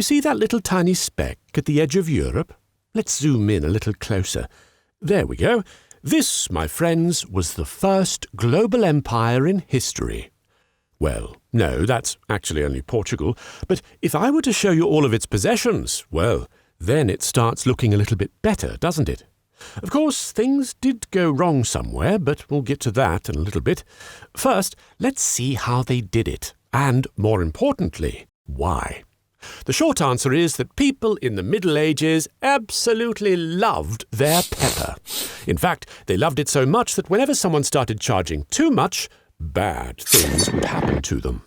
You see that little tiny speck at the edge of Europe? Let's zoom in a little closer. There we go. This, my friends, was the first global empire in history. Well, no, that's actually only Portugal, but if I were to show you all of its possessions, well, then it starts looking a little bit better, doesn't it? Of course, things did go wrong somewhere, but we'll get to that in a little bit. First, let's see how they did it, and, more importantly, why. The short answer is that people in the Middle Ages absolutely loved their pepper. In fact, they loved it so much that whenever someone started charging too much, bad things would happen to them.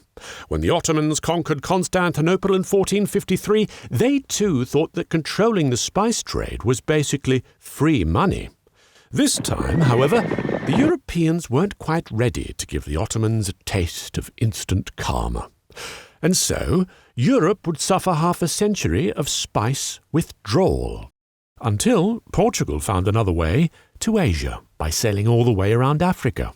When the Ottomans conquered Constantinople in 1453, they too thought that controlling the spice trade was basically free money. This time, however, the Europeans weren't quite ready to give the Ottomans a taste of instant karma. And so, Europe would suffer half a century of spice withdrawal, until Portugal found another way to Asia by sailing all the way around Africa.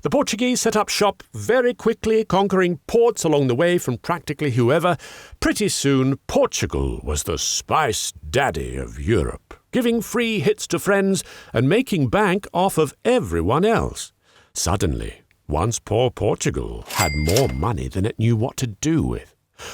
The Portuguese set up shop very quickly, conquering ports along the way from practically whoever. Pretty soon, Portugal was the spice daddy of Europe, giving free hits to friends and making bank off of everyone else. Suddenly, once poor Portugal had more money than it knew what to do with.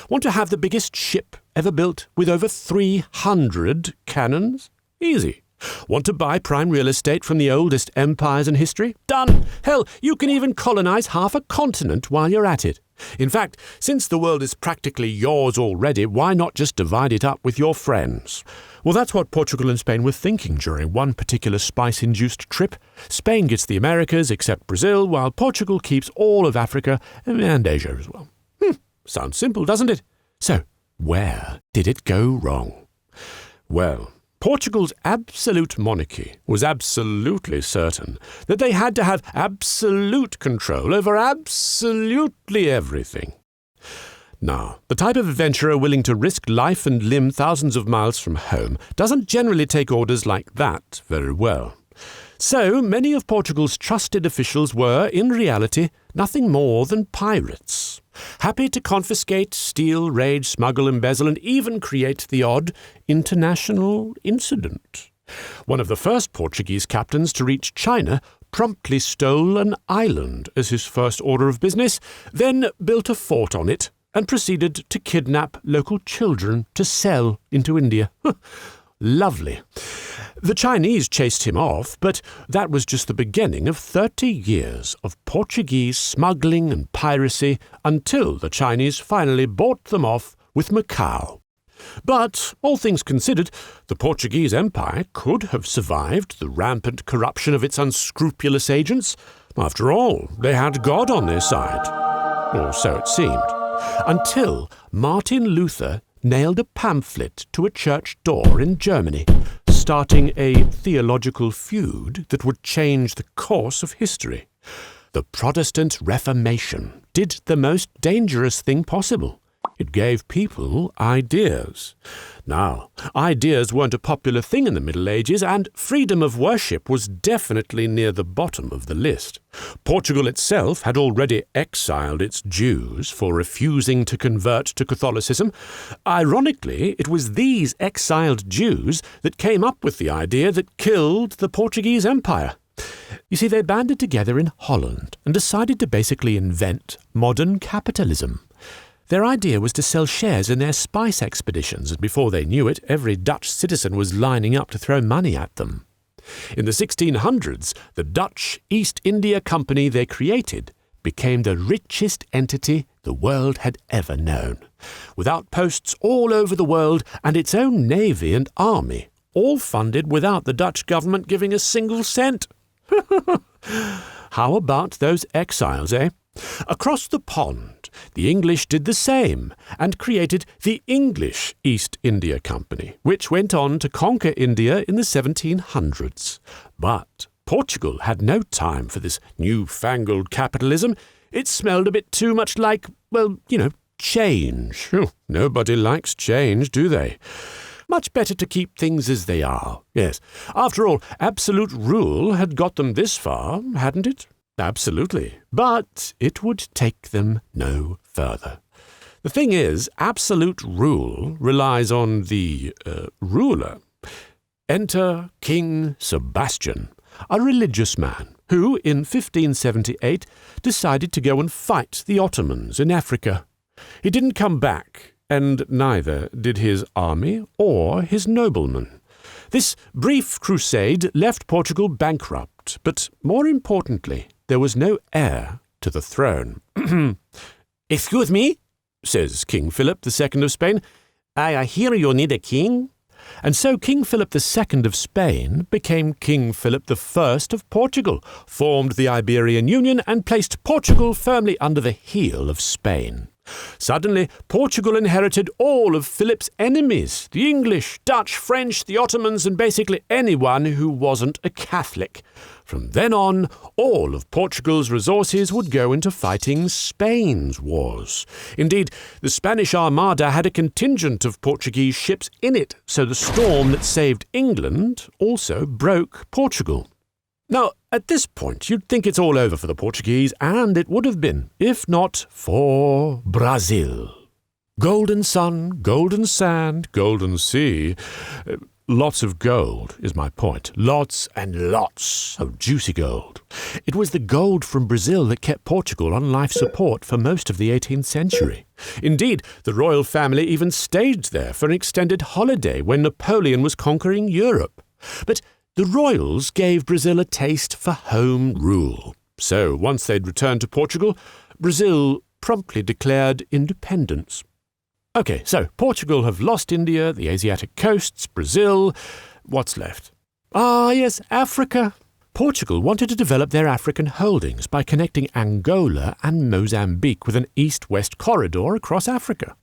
Want to have the biggest ship ever built with over 300 cannons? Easy. Want to buy prime real estate from the oldest empires in history? Done! Hell, you can even colonize half a continent while you're at it. In fact, since the world is practically yours already, why not just divide it up with your friends? Well, that's what Portugal and Spain were thinking during one particular spice-induced trip. Spain gets the Americas, except Brazil, while Portugal keeps all of Africa and Asia as well. Sounds simple, doesn't it? So, where did it go wrong? Well, Portugal's absolute monarchy was absolutely certain that they had to have absolute control over absolutely everything. Now, the type of adventurer willing to risk life and limb thousands of miles from home doesn't generally take orders like that very well. So many of Portugal's trusted officials were, in reality, nothing more than pirates, happy to confiscate, steal, raid, smuggle, embezzle, and even create the odd international incident. One of the first Portuguese captains to reach China promptly stole an island as his first order of business, then built a fort on it, and proceeded to kidnap local children to sell into India. Lovely. The Chinese chased him off, but that was just the beginning of 30 years of Portuguese smuggling and piracy until the Chinese finally bought them off with Macau. But, all things considered, the Portuguese Empire could have survived the rampant corruption of its unscrupulous agents. After all, they had God on their side. Or so it seemed. Until Martin Luther nailed a pamphlet to a church door in Germany, starting a theological feud that would change the course of history. The Protestant Reformation did the most dangerous thing possible. It gave people ideas. Now, ideas weren't a popular thing in the Middle Ages, and freedom of worship was definitely near the bottom of the list. Portugal itself had already exiled its Jews for refusing to convert to Catholicism. Ironically, it was these exiled Jews that came up with the idea that killed the Portuguese Empire. You see, they banded together in Holland and decided to basically invent modern capitalism. Their idea was to sell shares in their spice expeditions, and before they knew it, every Dutch citizen was lining up to throw money at them. In the 1600s, the Dutch East India Company they created became the richest entity the world had ever known, with outposts all over the world and its own navy and army, all funded without the Dutch government giving a single cent. How about those exiles, eh? Across the pond, the English did the same and created the English East India Company, which went on to conquer India in the 1700s. But Portugal had no time for this newfangled capitalism. It smelled a bit too much like, well, change. Nobody likes change, do they? Much better to keep things as they are. Yes, after all, absolute rule had got them this far, hadn't it? Absolutely. But it would take them no further. The thing is, absolute rule relies on the ruler. Enter King Sebastian, a religious man who, in 1578, decided to go and fight the Ottomans in Africa. He didn't come back, and neither did his army or his noblemen. This brief crusade left Portugal bankrupt, but more importantly, there was no heir to the throne. Excuse me, says King Philip II of Spain. I hear you need a king. And so King Philip II of Spain became King Philip I of Portugal, formed the Iberian Union, and placed Portugal firmly under the heel of Spain. Suddenly, Portugal inherited all of Philip's enemies, the English, Dutch, French, the Ottomans, and basically anyone who wasn't a Catholic. From then on, all of Portugal's resources would go into fighting Spain's wars. Indeed, the Spanish Armada had a contingent of Portuguese ships in it, so the storm that saved England also broke Portugal. Now, at this point, you'd think it's all over for the Portuguese, and it would have been, if not for Brazil. Golden sun, golden sand, golden sea. Lots of gold is my point. Lots and lots of juicy gold. It was the gold from Brazil that kept Portugal on life support for most of the 18th century. Indeed, the royal family even stayed there for an extended holiday when Napoleon was conquering Europe. But the royals gave Brazil a taste for home rule. So once they'd returned to Portugal, Brazil promptly declared independence. Okay, so Portugal have lost India, the Asiatic coasts, Brazil. What's left? Yes, Africa. Portugal wanted to develop their African holdings by connecting Angola and Mozambique with an east-west corridor across Africa.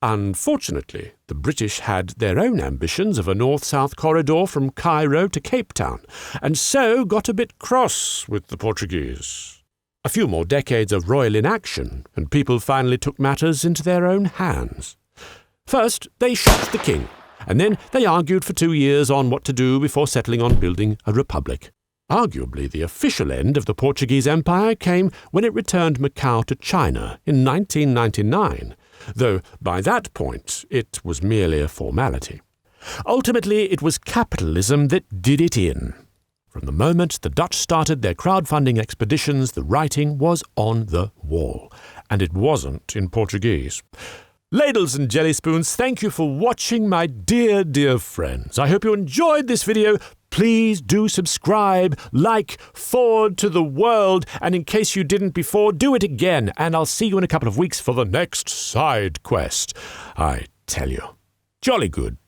Unfortunately, the British had their own ambitions of a north-south corridor from Cairo to Cape Town, and so got a bit cross with the Portuguese. A few more decades of royal inaction, and people finally took matters into their own hands. First, they shot the king, and then they argued for 2 years on what to do before settling on building a republic. Arguably, the official end of the Portuguese Empire came when it returned Macau to China in 1999, though by that point it was merely a formality. Ultimately, it was capitalism that did it in. From the moment the Dutch started their crowdfunding expeditions, the writing was on the wall, and it wasn't in Portuguese. Ladles and jelly spoons, thank you for watching, my dear, dear friends. I hope you enjoyed this video. Please do subscribe, like, forward to the world, and in case you didn't before, do it again, and I'll see you in a couple of weeks for the next side quest. I tell you, jolly good.